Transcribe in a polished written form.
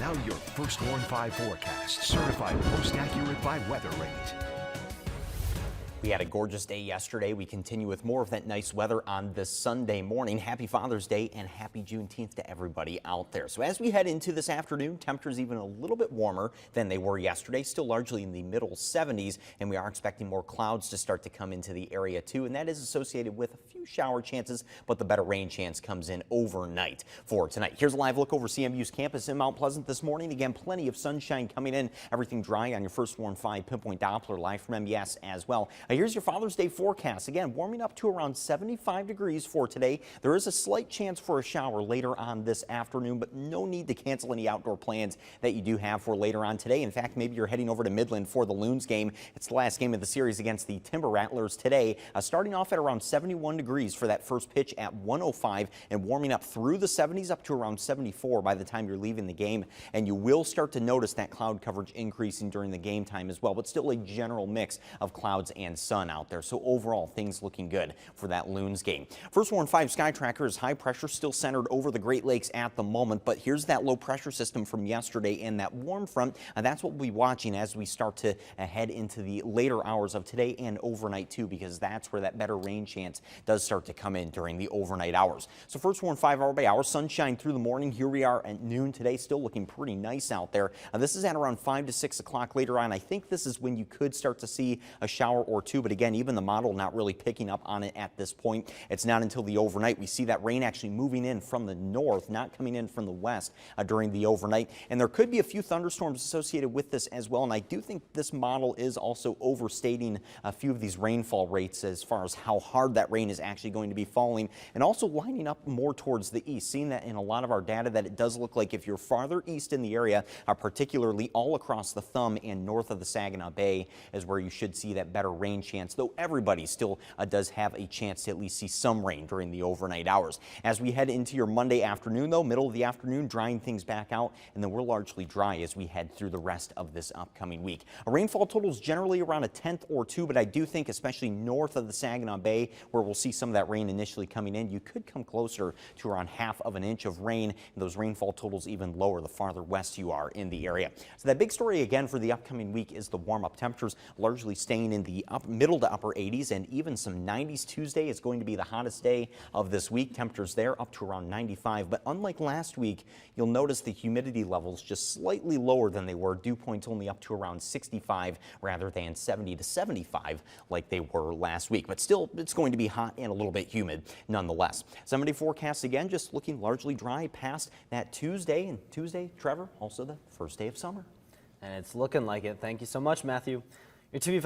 Now your first Warn5 forecast, certified most accurate by Weather Rate. We had a gorgeous day yesterday. We continue with more of that nice weather on this Sunday morning. Happy Father's Day and happy Juneteenth to everybody out there. So as we head into this afternoon, temperatures even a little bit warmer than they were yesterday, still largely in the middle 70s, and we are expecting more clouds to start to come into the area too, and that is associated with a few shower chances, but the better rain chance comes in overnight for tonight. Here's a live look over CMU's campus in Mount Pleasant this morning. Again, plenty of sunshine coming in, everything dry on your first Warn5 pinpoint Doppler live from MES as well. Here's your Father's Day forecast. Again, warming up to around 75 degrees for today. There is a slight chance for a shower later on this afternoon, but no need to cancel any outdoor plans that you do have for later on today. In fact, maybe you're heading over to Midland for the Loons game. It's the last game of the series against the Timber Rattlers today. Starting off at around 71 degrees for that first pitch at 1:05 and warming up through the 70s up to around 74 by the time you're leaving the game. And you will start to notice that cloud coverage increasing during the game time as well, but still a general mix of clouds and sun out there. So overall, things looking good for that Loons game. First Warn5 Sky Tracker is high pressure still centered over the Great Lakes at the moment, but here's that low pressure system from yesterday and that warm front, and that's what we'll be watching as we start to head into the later hours of today and overnight too, because that's where that better rain chance does start to come in during the overnight hours. So first Warn5 hour by hour, sunshine through the morning. Here we are at noon today, still looking pretty nice out there. This is at around 5 to 6 o'clock later on. I think this is when you could start to see a shower or two, but again, even the model not really picking up on it at this point. It's not until the overnight we see that rain actually moving in from the north, not coming in from the west during the overnight. And there could be a few thunderstorms associated with this as well. And I do think this model is also overstating a few of these rainfall rates as far as how hard that rain is actually going to be falling, and also lining up more towards the east. Seeing that in a lot of our data that it does look like if you're farther east in the area, particularly all across the Thumb and north of the Saginaw Bay is where you should see that better rain chance, though everybody still does have a chance to at least see some rain during the overnight hours. As we head into your Monday afternoon, though, middle of the afternoon, drying things back out, and then we're largely dry as we head through the rest of this upcoming week. Rainfall totals generally around a tenth or two, but I do think especially north of the Saginaw Bay, where we'll see some of that rain initially coming in, you could come closer to around half of an inch of rain, and those rainfall totals even lower the farther west you are in the area. So that big story again for the upcoming week is the warm-up temperatures largely staying in the middle to upper 80s, and even some 90s. Tuesday is going to be the hottest day of this week. Temperatures there up to around 95. But unlike last week, you'll notice the humidity levels just slightly lower than they were. Dew points only up to around 65 rather than 70 to 75 like they were last week. But still, it's going to be hot and a little bit humid nonetheless. 7-day forecast again, just looking largely dry past that Tuesday. And Tuesday, Trevor, also the first day of summer. And it's looking like it. Thank you so much, Matthew. Your TV